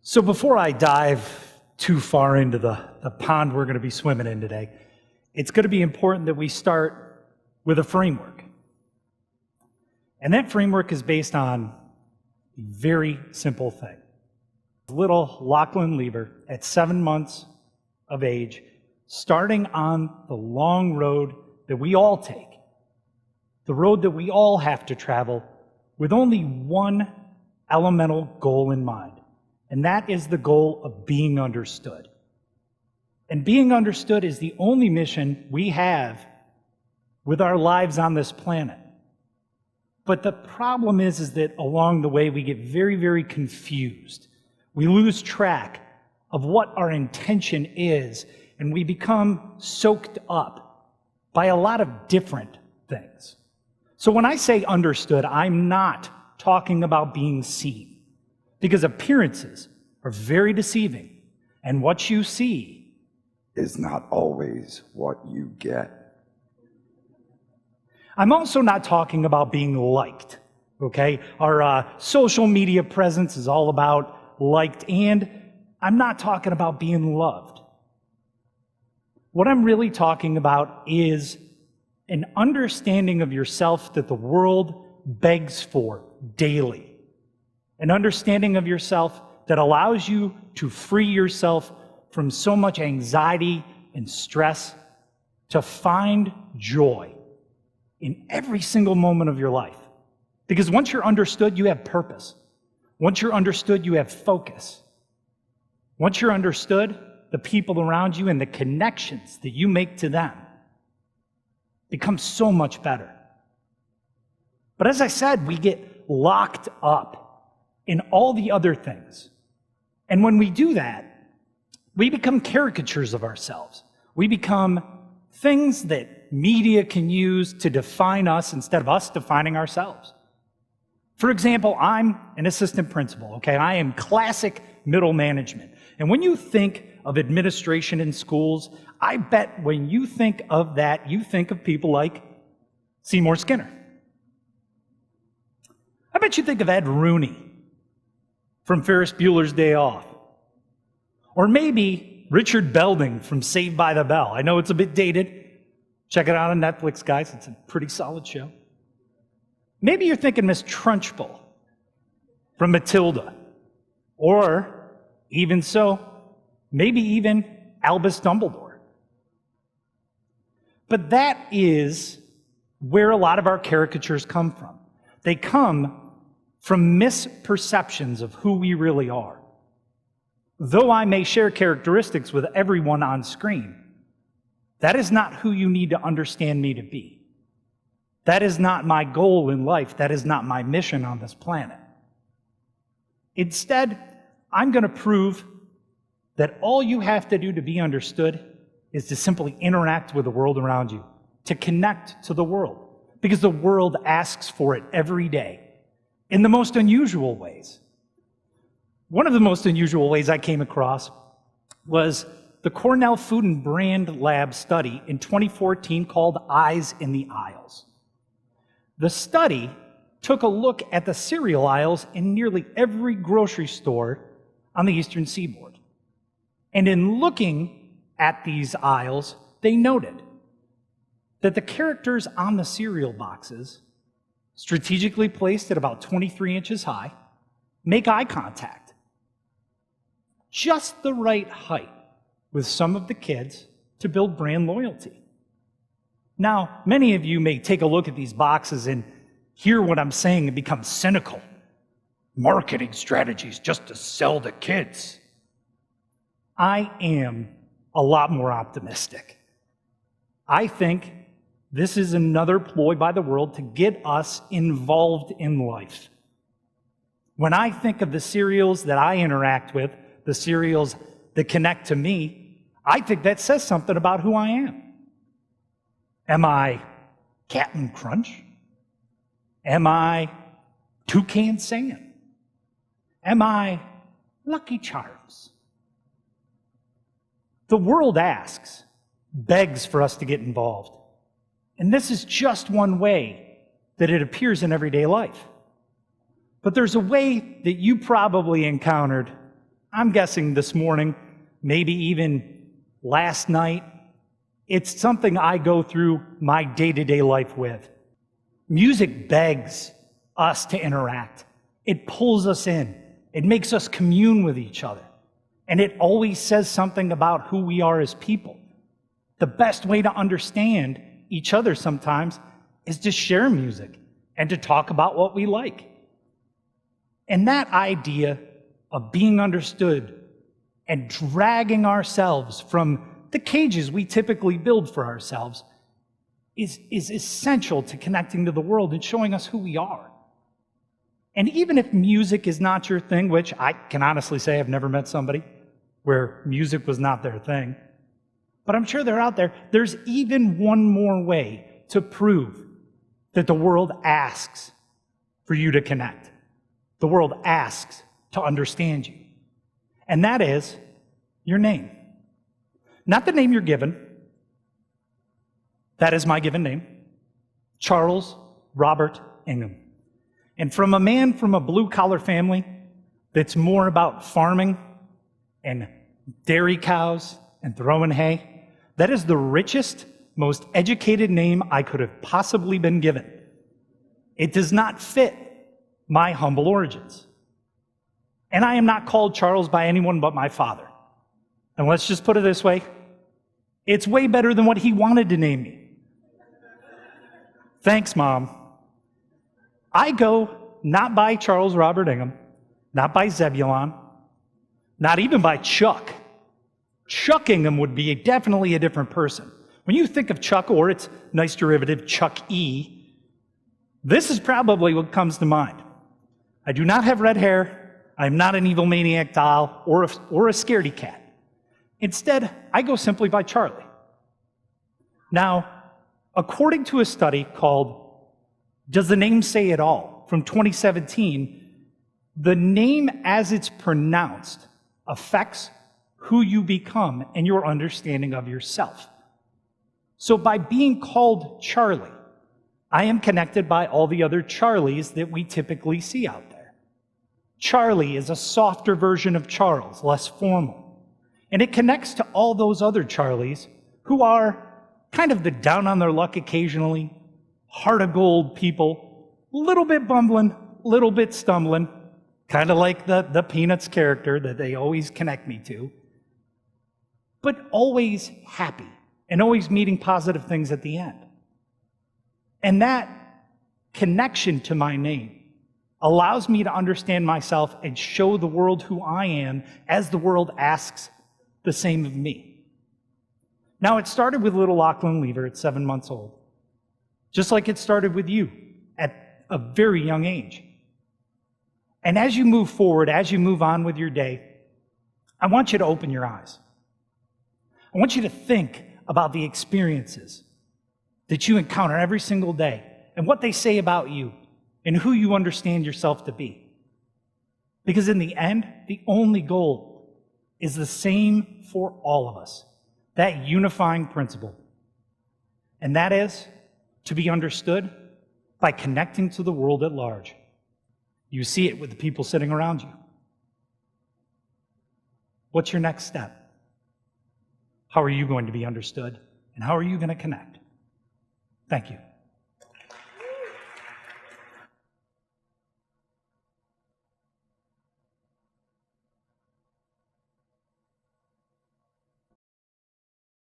So before I dive too far into the pond we're going to be swimming in today, it's going to be important that we start with a framework. And that framework is based on a very simple thing. Little Lachlan Lieber, at 7 months of age, starting on the long road that we all take, the road that we all have to travel, with only one elemental goal in mind, and that is the goal of being understood. And being understood is the only mission we have with our lives on this planet. But the problem is that along the way we get very, very confused. We lose track of what our intention is, and we become soaked up by a lot of different things. So when I say understood, I'm not talking about being seen, because appearances are very deceiving, and what you see is not always what you get. I'm also not talking about being liked, okay? Our social media presence is all about liked, and I'm not talking about being loved. What I'm really talking about is an understanding of yourself that the world begs for daily. An understanding of yourself that allows you to free yourself from so much anxiety and stress, to find joy in every single moment of your life. Because once you're understood, you have purpose. Once you're understood, you have focus. Once you're understood, the people around you and the connections that you make to them become so much better. But as I said, we get locked up in all the other things. And when we do that, we become caricatures of ourselves. We become things that media can use to define us instead of us defining ourselves. For example, I'm an assistant principal, okay? I am classic middle management. And when you think of administration in schools, I bet when you think of that, you think of people like Seymour Skinner. I bet you think of Ed Rooney from Ferris Bueller's Day Off. Or maybe Richard Belding from Saved by the Bell. I know it's a bit dated. Check it out on Netflix, guys. It's a pretty solid show. Maybe you're thinking Miss Trunchbull from Matilda. Or, even so, maybe even Albus Dumbledore. But that is where a lot of our caricatures come from. They come from misperceptions of who we really are. Though I may share characteristics with everyone on screen, that is not who you need to understand me to be. That is not my goal in life. That is not my mission on this planet. Instead, I'm going to prove that all you have to do to be understood is to simply interact with the world around you, to connect to the world, because the world asks for it every day in the most unusual ways. One of the most unusual ways I came across was the Cornell Food and Brand Lab study in 2014 called Eyes in the Aisles. The study took a look at the cereal aisles in nearly every grocery store on the Eastern Seaboard. And in looking at these aisles, they noted that the characters on the cereal boxes, strategically placed at about 23 inches high, make eye contact. Just the right height with some of the kids to build brand loyalty. Now, many of you may take a look at these boxes and hear what I'm saying and become cynical. Marketing strategies just to sell to kids. I am a lot more optimistic. I think this is another ploy by the world to get us involved in life. When I think of the cereals that I interact with, the cereals that connect to me, I think that says something about who I am. Am I Captain Crunch? Am I Toucan Sam? Am I Lucky Charms? The world asks, begs for us to get involved. And this is just one way that it appears in everyday life. But there's a way that you probably encountered I'm guessing this morning, maybe even last night, it's something I go through my day-to-day life with. Music begs us to interact. It pulls us in. It makes us commune with each other. And it always says something about who we are as people. The best way to understand each other sometimes is to share music and to talk about what we like. And that idea of being understood and dragging ourselves from the cages we typically build for ourselves is essential to connecting to the world and showing us who we are. And even if music is not your thing, which I can honestly say I've never met somebody where music was not their thing, but I'm sure they're out there, there's even one more way to prove that the world asks for you to connect. The world asks to understand you. And that is your name. Not the name you're given. That is my given name. Charles Robert Ingham. And from a man from a blue-collar family that's more about farming and dairy cows and throwing hay, that is the richest, most educated name I could have possibly been given. It does not fit my humble origins. And I am not called Charles by anyone but my father. And let's just put it this way, it's way better than what he wanted to name me. Thanks, Mom. I go not by Charles Robert Ingham, not by Zebulon, not even by Chuck. Chuck Ingham would be definitely a different person. When you think of Chuck, or its nice derivative, Chuck E, this is probably what comes to mind. I do not have red hair. I'm not an evil maniac doll or a scaredy cat. Instead, I go simply by Charley. Now, according to a study called Does the Name Say It All? From 2017, the name as it's pronounced affects who you become and your understanding of yourself. So by being called Charley, I am connected by all the other Charlies that we typically see out there. Charley is a softer version of Charles, less formal. And it connects to all those other Charlies who are kind of the down on their luck occasionally, heart of gold people, a little bit bumbling, little bit stumbling, kind of like the Peanuts character that they always connect me to, but always happy and always meeting positive things at the end. And that connection to my name allows me to understand myself and show the world who I am as the world asks the same of me. Now, it started with little Lachlan Lever at 7 months old, just like it started with you at a very young age. And as you move forward, as you move on with your day, I want you to open your eyes. I want you to think about the experiences that you encounter every single day and what they say about you and who you understand yourself to be. Because in the end, the only goal is the same for all of us, that unifying principle. And that is to be understood by connecting to the world at large. You see it with the people sitting around you. What's your next step? How are you going to be understood? And how are you going to connect? Thank you.